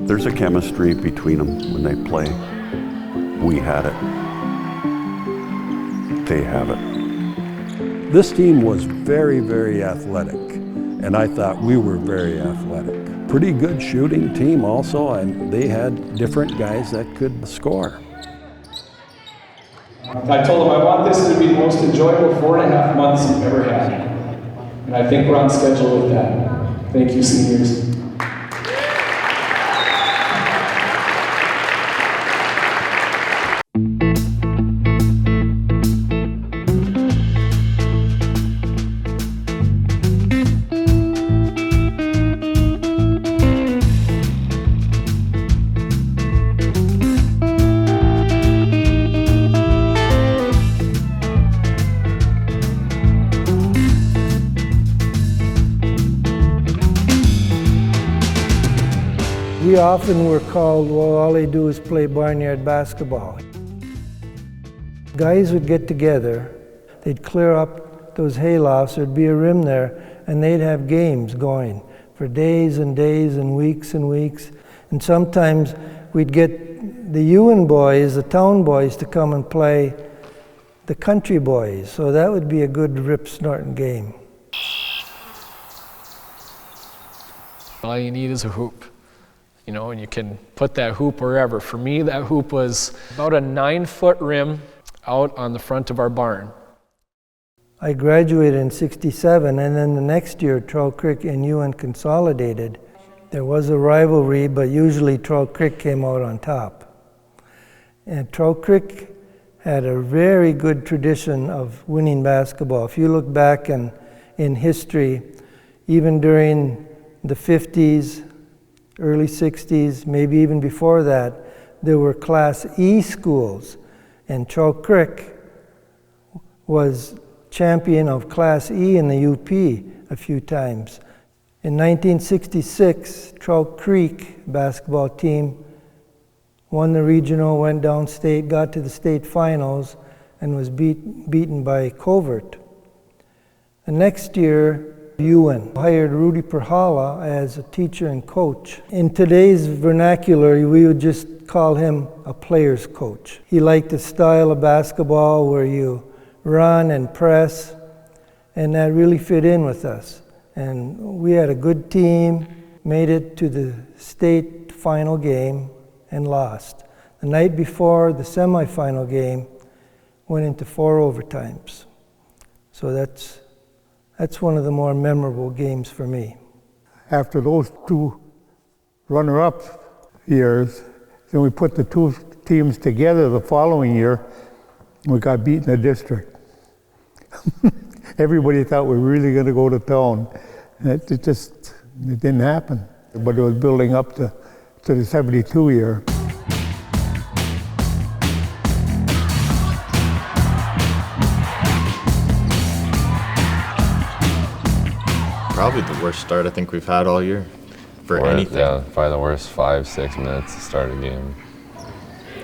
There's a chemistry between them when they play. We had it. They have it. This team was very, very athletic, and I thought we were very athletic. Pretty good shooting team also, and they had different guys that could score. I told them I want this to be the most enjoyable 4.5 months you've ever had. And I think we're on schedule with that. Thank you, seniors. We often were called, well, all they do is play barnyard basketball. Guys would get together, they'd clear up those haylofts, there'd be a rim there, and they'd have games going for days and days and weeks. And sometimes we'd get the Ewen boys, the town boys, to come and play the country boys. So that would be a good rip-snorting game. All you need is a hoop. You know, and you can put that hoop wherever. For me, that hoop was about a 9-foot rim out on the front of our barn. I graduated in '67, and then the next year, Trout Creek and Ewen consolidated. There was a rivalry, but usually Trout Creek came out on top. And Trout Creek had a very good tradition of winning basketball. If you look back in history, even during the 50s, early 60s, maybe even before that, there were Class E schools, and Trout Creek was champion of Class E in the UP a few times. In 1966, Trout Creek basketball team won the regional, went downstate, got to the state finals, and was beaten by Covert. The next year, Ewen hired Rudy Perhala as a teacher and coach. In today's vernacular, we would just call him a player's coach. He liked the style of basketball where you run and press, and that really fit in with us. And we had a good team, made it to the state final game, and lost. The night before the semifinal game, went into 4 overtimes. So that's one of the more memorable games for me. After those 2 runner-up years, then we put the 2 teams together the following year, and we got beat in the district. Everybody thought we were really going to go to town. And it didn't happen. But it was building up to the 72 year. Probably the worst start I think we've had all year for anything. Yeah, probably the worst 5-6 minutes to start a game.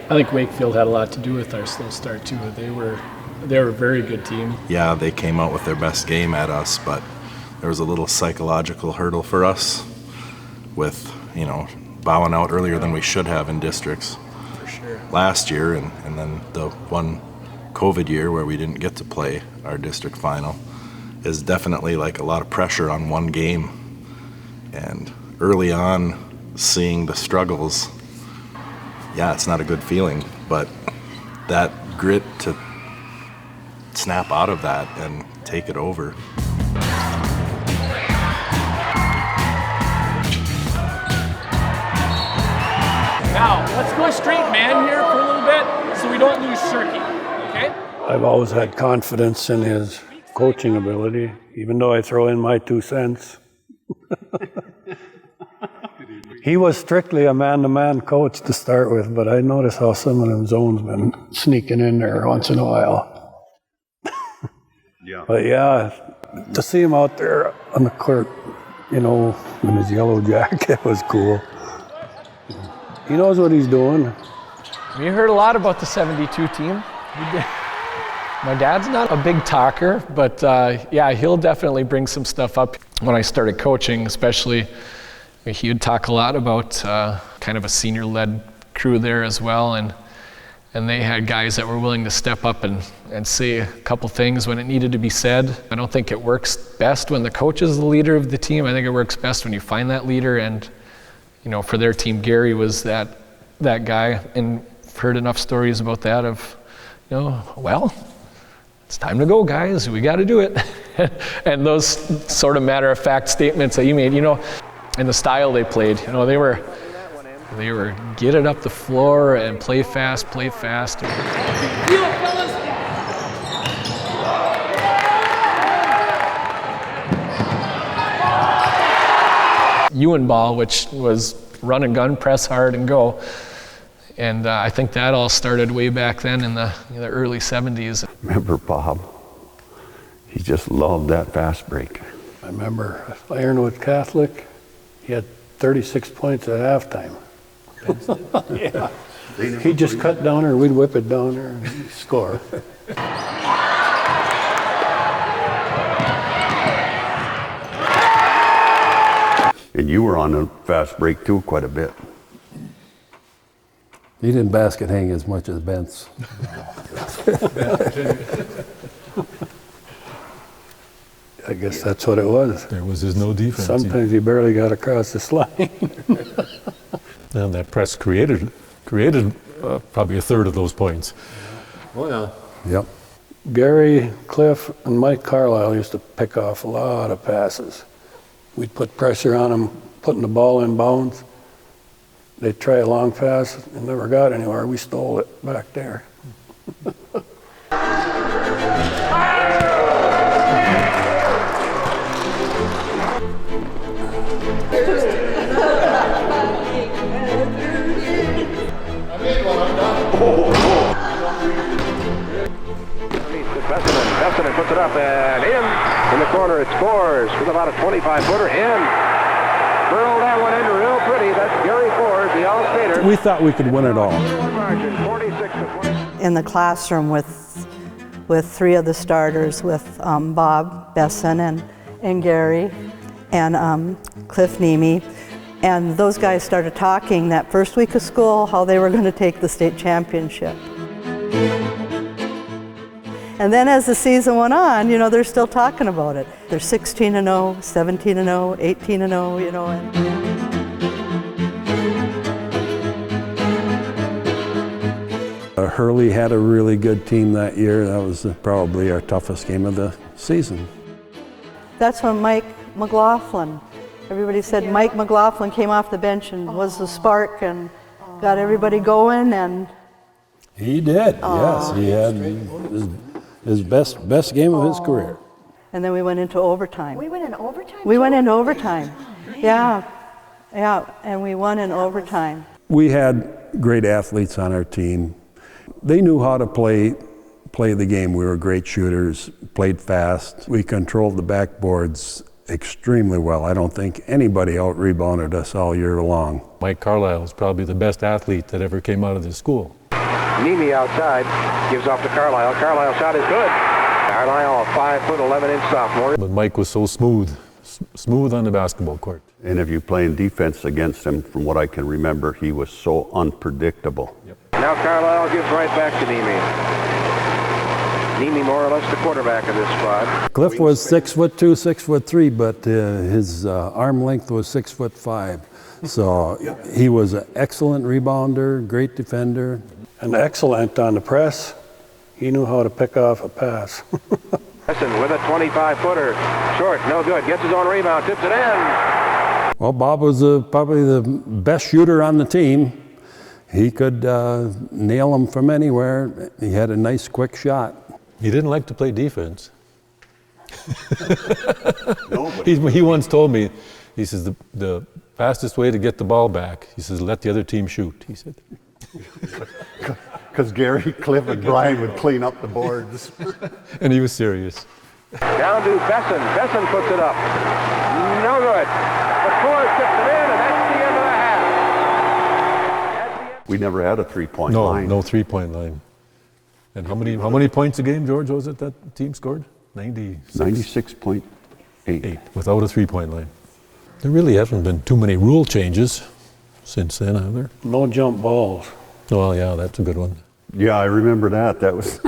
I think Wakefield had a lot to do with our slow start too. They were a very good team. Yeah, they came out with their best game at us, but there was a little psychological hurdle for us with, bowing out earlier than we should have in districts. For sure. Last year, and then the one COVID year where we didn't get to play our district final is definitely like a lot of pressure on one game. And early on, seeing the struggles, yeah, it's not a good feeling, but that grit to snap out of that and take it over. Now, let's go straight man here for a little bit so we don't lose Shirky, okay? I've always had confidence in his coaching ability, even though I throw in my 2 cents. He was strictly a man-to-man coach to start with, but I noticed how some of them zones been sneaking in there once in a while. Yeah. But yeah, to see him out there on the court, in his yellow jacket was cool. He knows what he's doing. We heard a lot about the 72 team. My dad's not a big talker, but yeah, he'll definitely bring some stuff up. when I started coaching, especially, he would talk a lot about kind of a senior-led crew there as well, and they had guys that were willing to step up and say a couple things when it needed to be said. I don't think it works best when the coach is the leader of the team. I think it works best when you find that leader, and for their team, Gary was that guy, and I've heard enough stories about that of, well, it's time to go, guys. We got to do it. And those sort of matter-of-fact statements that you made, and the style they played, they were get it up the floor and play fast, play fast. Ewen ball, which was run and gun, press hard and go. And I think that all started way back then in the early 70s. Remember Bob? He just loved that fast break. I remember Ironwood Catholic, he had 36 points at halftime. Yeah. He'd just cut down her, we'd whip it down there and score. And you were on a fast break too, quite a bit. He didn't basket hang as much as Bent's. I guess that's what it was. There was his no defense. Sometimes he barely got across the line. And that press created probably a third of those points. Oh yeah. Yep. Gary, Cliff, and Mike Carlisle used to pick off a lot of passes. We'd put pressure on them, putting the ball in bounds. They'd try a long pass and never got anywhere. We stole it back there. Besson puts it up and in the corner. It scores with about a 25-footer in. Burled that one in real pretty. That's Gary Ford, the All-Stater. We thought we could win it all. In the classroom with three of the starters, with Bob Besson and Gary and Cliff Nemi. And those guys started talking that first week of school how they were going to take the state championship. And then as the season went on, they're still talking about it. They're 16-0, 17-0, 18-0, Hurley had a really good team that year. That was probably our toughest game of the season. That's when Mike McLaughlin, everybody said Mike McLaughlin came off the bench and was the spark and got everybody going. And he did, yes. He had his best game of his career. And then we went into overtime. We went in overtime? We went into overtime. Yeah, and we won in overtime. We had great athletes on our team. They knew how to play the game. We were great shooters, played fast. We controlled the backboards extremely well. I don't think anybody out-rebounded us all year long. Mike Carlisle is probably the best athlete that ever came out of this school. Nemi outside, gives off to Carlisle. Carlisle's shot is good. Carlisle, a 5'11" sophomore. But Mike was so smooth on the basketball court. And if you're playing defense against him, from what I can remember, he was so unpredictable. Yep. Now Carlisle gives right back to Nemi. Nemi more or less the quarterback of this squad. Cliff was 6'2", 6'3", but his arm length was 6'5". So he was an excellent rebounder, great defender. And excellent on the press. He knew how to pick off a pass. Besson with a 25-footer. Short, no good. Gets his own rebound, tips it in. Well, Bob was probably the best shooter on the team. He could nail them from anywhere. He had a nice, quick shot. He didn't like to play defense. He once told me, he says, the fastest way to get the ball back, he says, let the other team shoot, he said. Because Gary, Cliff, and Brian would clean up the boards. And he was serious. Down to Besson. Besson puts it up. No good. The Ford tips it in, and that's the end of the half. We never had a three-point line. No three-point line. And how many points a game, George, was it that team scored? 96.8. 8. Without a three-point line. There really hasn't been too many rule changes since then, have there? No jump balls. Well, yeah, that's a good one. Yeah, I remember that. That was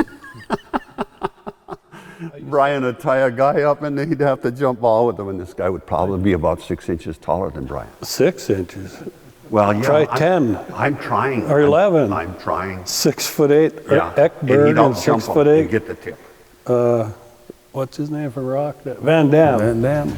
Brian would tie a guy up and he'd have to jump ball with him, and this guy would probably be about 6 inches taller than Brian. 6 inches. Well, yeah. Try 10. I'm trying. Or 11. I'm trying. 6'8". Yeah. Ekberg and 6 foot 8. And get the tip. What's his name for rock? Van Dam. Van Dam.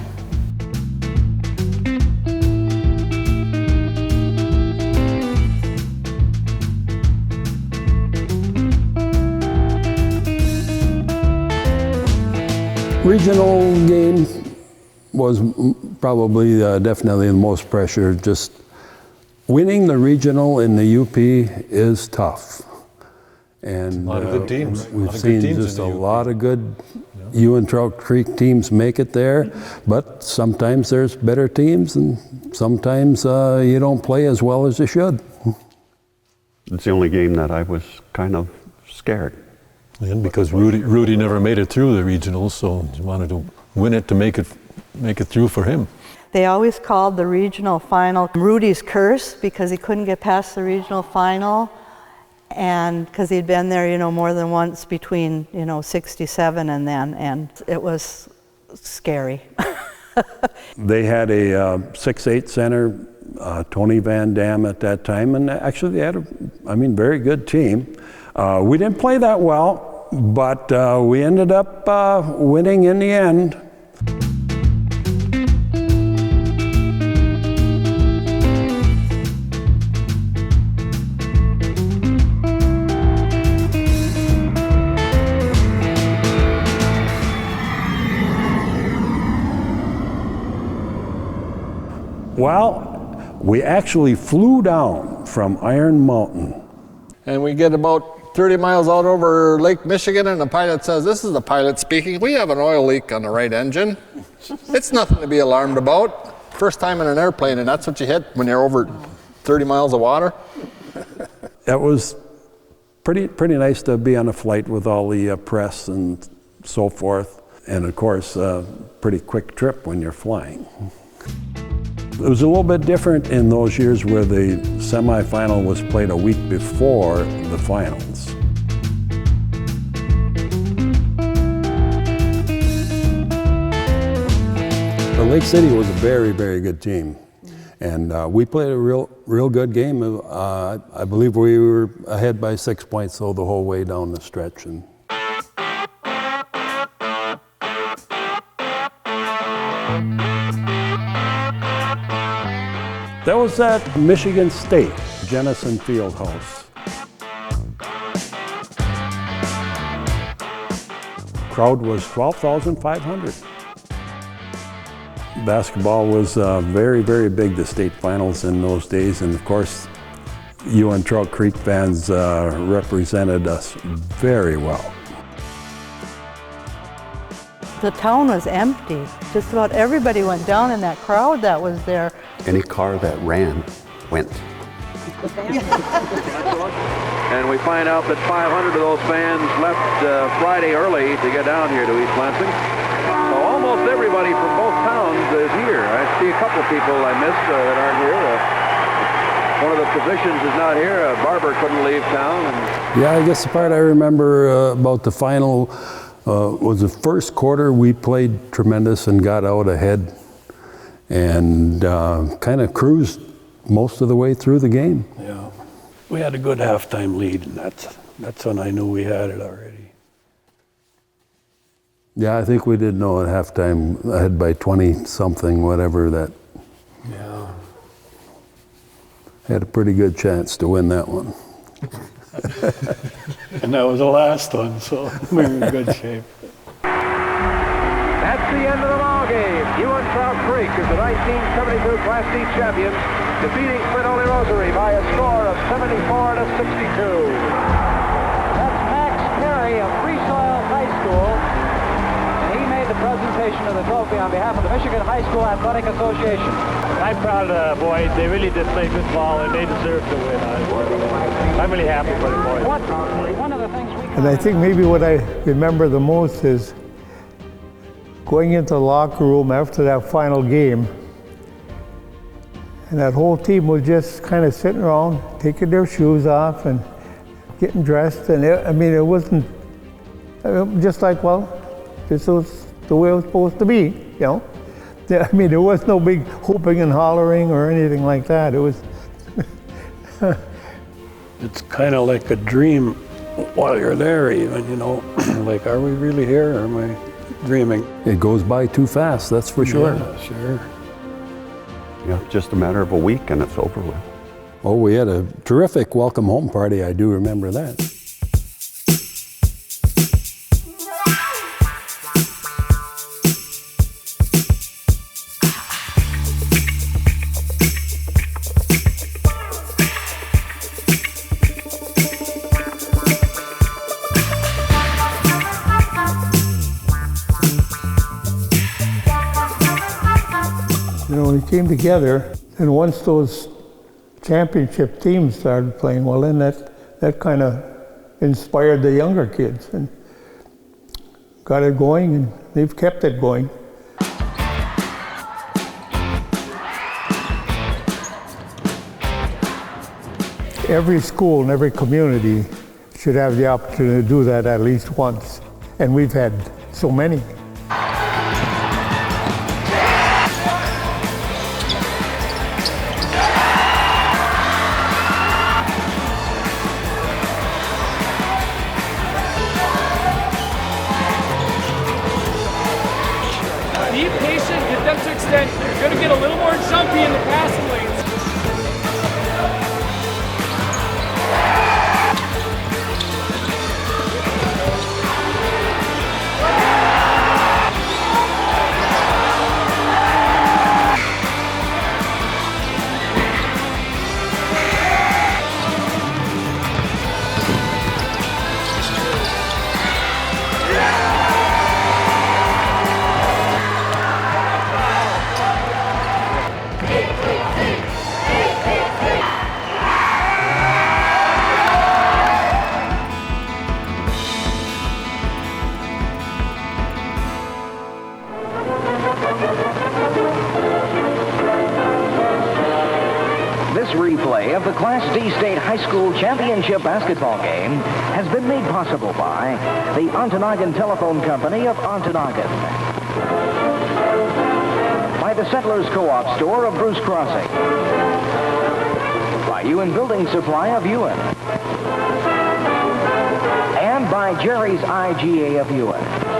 Regional game was probably definitely the most pressure. Just winning the regional in the UP is tough. And A lot of good teams. We've seen just a lot of good Ewen-Trout Creek teams make it there, but sometimes there's better teams and sometimes you don't play as well as you should. It's the only game that I was kind of scared. And because Rudy never made it through the regionals, so he wanted to win it to make it through for him. They always called the regional final Rudy's curse because he couldn't get past the regional final, and because he'd been there, you know, more than once between, you know, 67 and then, and it was scary. They had a 6'8" center, Tony Van Dam at that time, and actually they had a, very good team. We didn't play that well, but we ended up winning in the end. Well, we actually flew down from Iron Mountain. And we get about 30 miles out over Lake Michigan, and the pilot says, "This is the pilot speaking. We have an oil leak on the right engine. It's nothing to be alarmed about. First time in an airplane, and that's what you hit when you're over 30 miles of water." It was pretty nice to be on a flight with all the press and so forth. And of course, pretty quick trip when you're flying. It was a little bit different in those years where the semifinal was played a week before the finals. The Lake City was a very good team. And we played a real good game. I believe we were ahead by 6 points though the whole way down the stretch. And that was at Michigan State, Jennison Fieldhouse. Crowd was 12,500. Basketball was very big, the state finals in those days, and of course, Ewen-Trout Creek fans represented us very well. The town was empty. Just about everybody went down in that crowd that was there. Any car that ran went. And we find out that 500 of those fans left Friday early to get down here to East Lansing. So almost everybody from both towns is here. I see a couple people I missed that aren't here. One of the physicians is not here. A barber couldn't leave town. Yeah, I guess the part I remember about the final was the first quarter. We played tremendous and got out ahead and kind of cruised most of the way through the game. Yeah, we had a good halftime lead, and that's when I knew we had it already. Yeah, I think we did know at halftime ahead by 20-something, whatever that. Yeah. Had a pretty good chance to win that one. And that was the last one, so we were in good shape. That's the end of the ball game. Ewen-Trout Creek is the 1972 Class D champions, defeating Fredoli Rosary by a score of 74-62. That's Max Perry of Free Soil High School. He made the presentation of the trophy on behalf of the Michigan High School Athletic Association. I'm proud of the boys. They really did play good ball, and they deserve to win. I'm really happy for the boys. One of the things And I think maybe what I remember the most is going into the locker room after that final game, and that whole team was just kind of sitting around, taking their shoes off and getting dressed. And it wasn't just like, well, this was the way it was supposed to be, you know. There was no big whooping and hollering or anything like that. It was. It's kind of like a dream while you're there, even, you know. Like, are we really here, or am I dreaming? It goes by too fast, that's for sure. Yeah, sure. Yeah, just a matter of a week and it's over with. Oh, we had a terrific welcome home party, I do remember that. You know, we came together, and once those championship teams started playing, well, then that kind of inspired the younger kids and got it going, and they've kept it going. Every school and every community should have the opportunity to do that at least once, and we've had so many. Be patient, get them to extend. You're going to get a little more jumpy in the passing lanes. This replay of the Class D State High School Championship basketball game has been made possible by the Ontonagon Telephone Company of Ontonagon, by the Settlers Co-op Store of Bruce Crossing, by Ewen Building Supply of Ewen, and by Jerry's IGA of Ewen.